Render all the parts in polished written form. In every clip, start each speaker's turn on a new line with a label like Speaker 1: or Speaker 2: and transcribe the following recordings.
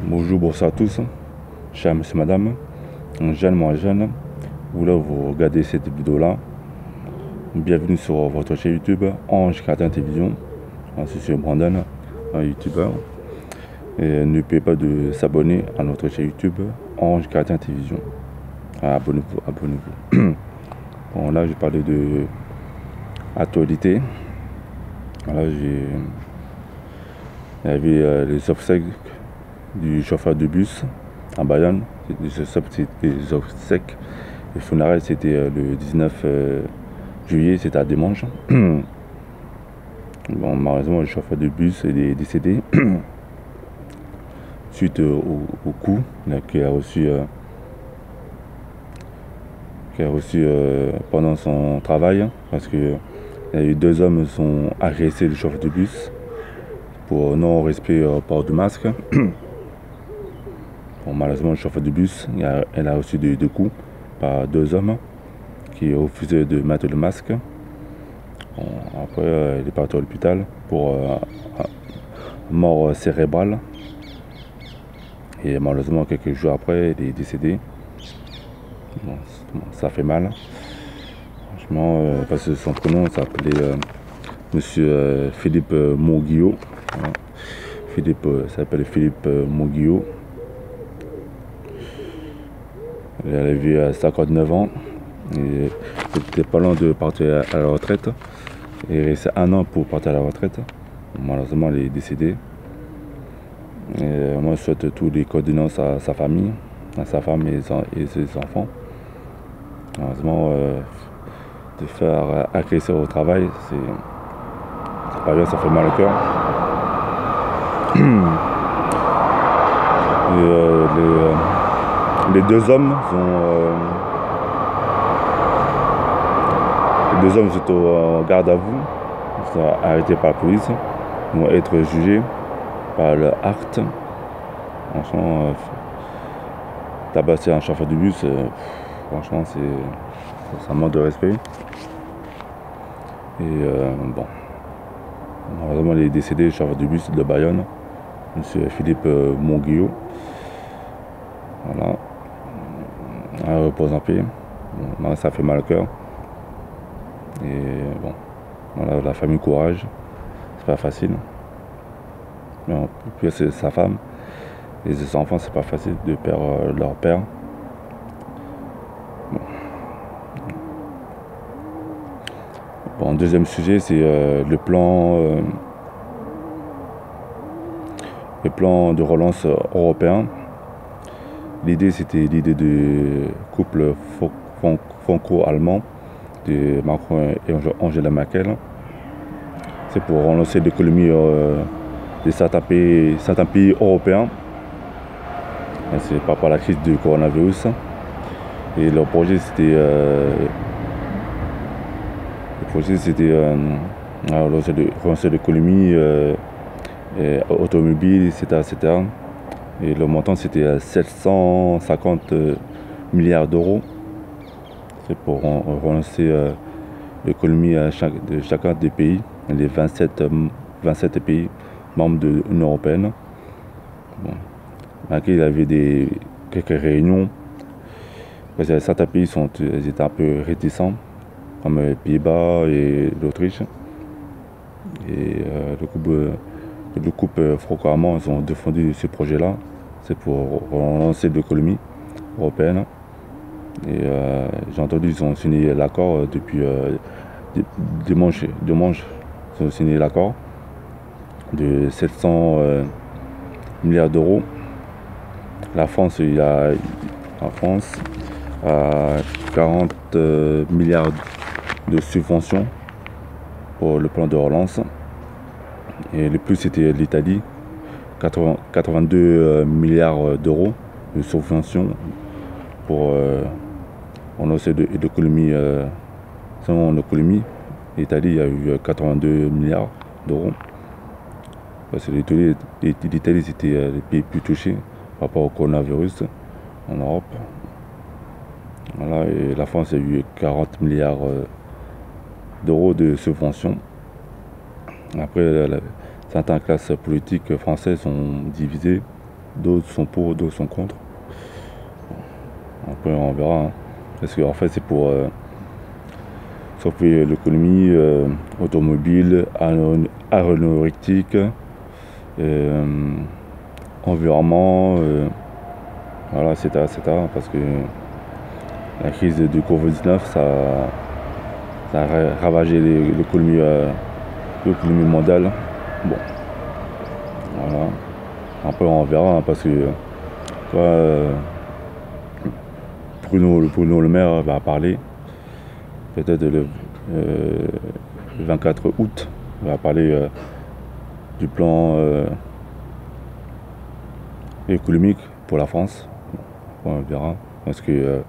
Speaker 1: Bonjour, bonsoir à tous, chers monsieur, madame, jeune, moi jeune, vous regardez cette vidéo là, bienvenue sur votre chaîne YouTube Ange Cartin Télévision. Je suis Brandon, un youtubeur, et n'oubliez pas de s'abonner à notre chaîne YouTube Ange Cartin Télévision. Abonnez-vous, abonnez-vous. Bon, là je parlais de actualité. Là il y avait les obsèques du chauffeur de bus à Bayonne. Les obsèques, les funérailles c'était le 19 juillet, c'était à dimanche. Bon, malheureusement le chauffeur de bus est décédé suite au coup qu'il a reçu pendant son travail, parce que il y a eu 2 hommes qui ont agressé le chauffeur de bus pour non-respect port du masque. Bon, malheureusement, le chauffeur de bus, elle a reçu 2 coups par 2 hommes qui refusaient de mettre le masque. Bon, après, elle est partie à l'hôpital pour mort cérébrale. Et malheureusement, quelques jours après, elle est décédée. Bon, ça fait mal. Franchement, parce que son prénom s'appelait Monsieur Philippe Mauguillot. Philippe s'appelle Philippe Mauguillot. Elle avait 59 ans. Et était pas loin de partir à la retraite. Il restait 1 an pour partir à la retraite. Malheureusement, elle est décédée. Et moi, je souhaite tous les condoléances à sa famille, à sa femme et ses enfants. Malheureusement, de faire agresser au travail, c'est pas bien, ça fait mal au cœur. Les 2 hommes sont en garde à vue, ils sont arrêtés par la police, ils vont être jugés par le acte. Franchement, tabasser un chauffeur de bus, franchement, c'est un manque de respect. Et bon, malheureusement, il est décédé, le chauffeur de bus de Bayonne, monsieur Philippe Mauguillot. Voilà, un repose en paix. Bon, ça fait mal au cœur. Et bon, voilà, la famille, courage, c'est pas facile. Mais puis c'est sa femme et ses enfants, c'est pas facile de perdre leur père. Bon, deuxième sujet, c'est le plan de relance européen. L'idée, c'était l'idée du couple franco-allemand de Macron et Angela Merkel. C'est pour relancer l'économie de certains pays européens. C'est par rapport à la crise du coronavirus. Et leur projet, c'était relancer l'économie automobile, etc. Et le montant, c'était 750 milliards d'euros. C'est pour relancer l'économie de chacun des pays, les 27 pays membres de l'Union européenne. Bon. Malgré il y avait quelques réunions, parce que certains pays ils étaient un peu réticents, comme les Pays-Bas et l'Autriche. Et le couple franco-allemand, ils ont défendu ce projet-là. C'est pour relancer l'économie européenne. Et j'ai entendu qu'ils ont signé l'accord depuis dimanche. Ils ont signé l'accord de 700 milliards d'euros. La France, en France, a 40 milliards de subventions pour le plan de relance. Et le plus, c'était l'Italie, 82 milliards d'euros de subventions pour relancer l'économie. Selon l'économie, l'Italie a eu 82 milliards d'euros. Parce que l'Italie, c'était les pays plus touchés par rapport au coronavirus en Europe. Voilà, et la France a eu 40 milliards d'euros de subventions. Après, certaines classes politiques françaises sont divisées D'autres sont pour, d'autres sont contre. Après, on verra. Hein. Parce qu'en fait, c'est pour sauver l'économie automobile, aéronautique, environnement, voilà, etc., etc. Parce que la crise de Covid-19, ça a ravagé l'économie mondiale. Bon, voilà. Après, on verra, hein, parce que Bruno Le Maire va parler. Peut-être le 24 août, on va parler du plan économique pour la France. On verra. Parce que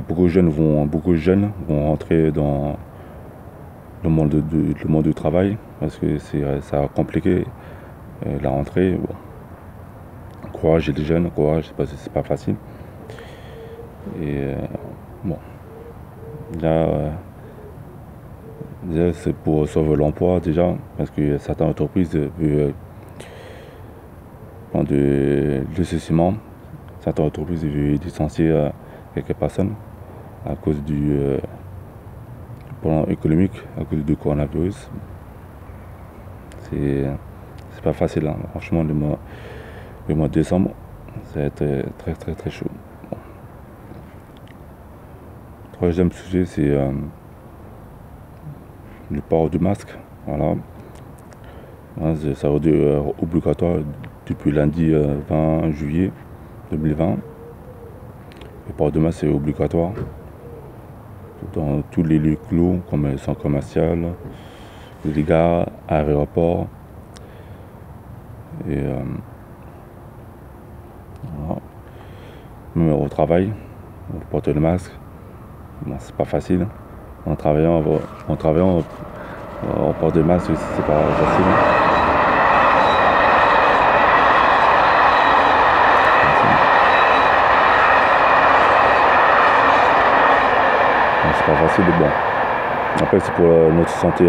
Speaker 1: beaucoup de jeunes vont rentrer dans le monde du travail, parce que ça a compliqué la rentrée. Bon. Courage les jeunes, courage, c'est pas facile. Et bon, là, c'est pour sauver l'emploi déjà, parce que certaines entreprises veulent de licenciement, certaines entreprises veulent licencier quelques personnes à cause du plan économique, à cause du coronavirus. C'est pas facile, hein. Franchement, le mois de décembre, ça va être très très très chaud. Bon. Troisième sujet, c'est le port du masque. Voilà. Ça va être obligatoire depuis lundi 20 juillet 2020. Le port du masque est obligatoire dans tous les lieux clos, comme les centres commerciaux, les gares, aéroports. Et voilà. Même au travail, on porte le masque. Bon, c'est pas facile. En travaillant, on porte le masque, c'est pas facile. C'est pas facile, bon. Après, c'est pour notre santé,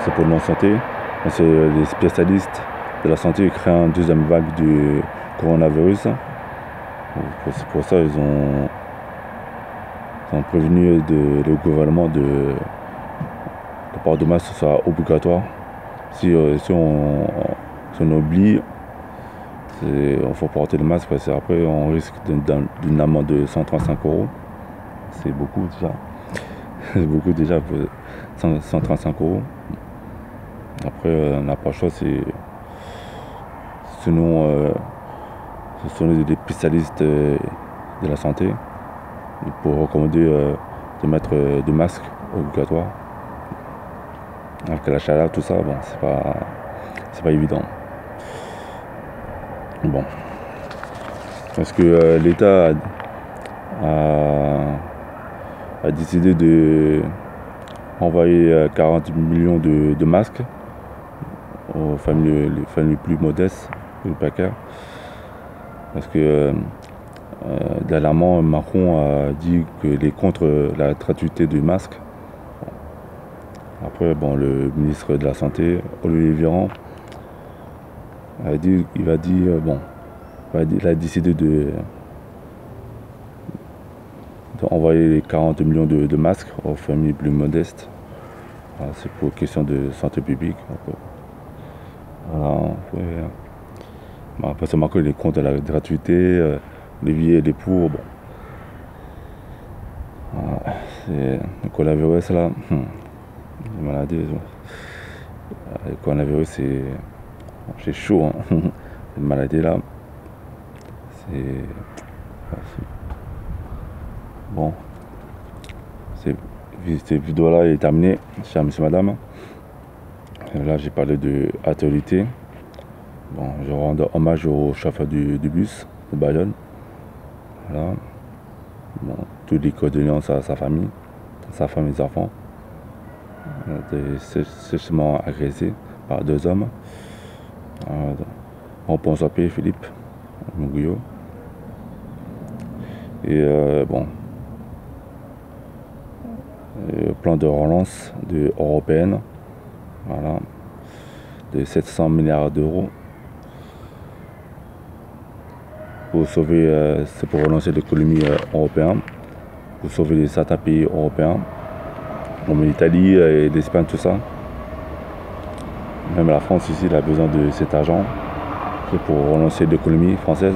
Speaker 1: c'est pour notre santé. C'est les spécialistes de la santé qui créent une deuxième vague du coronavirus. C'est pour ça qu'ils ont prévenu le gouvernement de le port de masque soit obligatoire. Si on oublie, il faut porter le masque, parce qu'après on risque d'une amende de 135 €. C'est beaucoup déjà. C'est beaucoup déjà pour 135 €. Après, on n'a pas le choix, selon des spécialistes de la santé, pour recommander de mettre des masques obligatoires. Avec la chaleur, tout ça, bon, c'est pas évident. Bon. Parce que l'État a décidé de envoyer 40 millions de masques aux familles les plus modestes, les précaires. Parce que dernièrement, Macron a dit qu'il est contre la gratuité du masque. Après, bon, le ministre de la Santé, Olivier Véran, il a décidé d'envoyer 40 millions de masques aux familles plus modestes. Voilà, c'est pour question de santé publique. Voilà, après, c'est Macron, il est contre la gratuité, Olivier, il est pour. Bon. Voilà, c'est le coronavirus là. Les maladies, le coronavirus, c'est chaud, hein. Cette maladie là, c'est bon. Cette vidéo là est terminée, cher monsieur, madame. Et là, j'ai parlé de actualité. Bon, je rends hommage au chauffeur du bus de Bayonne. Voilà. Bon, tous les condoléances à sa famille, et ses enfants. Sèchement agressé par 2 hommes. On pense à paix, Philippe Mouguillot. Et bon, le plan de relance européenne, voilà, de 700 milliards d'euros pour sauver, c'est pour relancer l'économie européenne, pour sauver les certains pays européens, comme l'Italie et l'Espagne, tout ça. Même la France ici, elle a besoin de cet argent pour relancer l'économie française.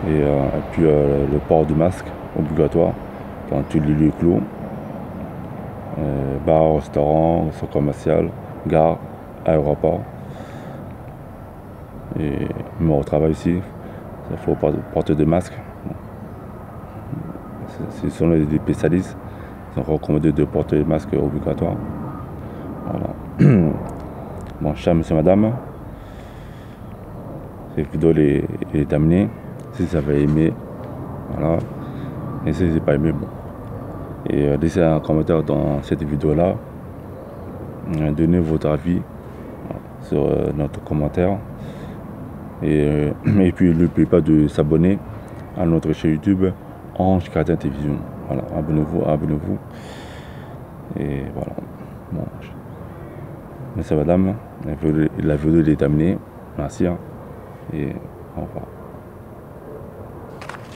Speaker 1: Et puis le port du masque obligatoire dans tous les lieux clos, bars, restaurants, centres commerciaux, gares, aéroports. Et même au travail ici, il faut porter des masques. Ce sont les spécialistes qui sont recommandés de porter des masques obligatoires. Voilà. Bon, cher monsieur, madame, cette vidéo est terminée. Si vous avez aimé, voilà. Et si vous n'avez pas aimé, bon. Et laissez un commentaire dans cette vidéo-là. Donnez votre avis sur notre commentaire. Et puis n'oubliez pas de s'abonner à notre chaîne YouTube Ange Gardien Télévision. Voilà, abonnez-vous. Et voilà. Bon. Merci madame. La vidéo est terminée. Merci. Et au revoir.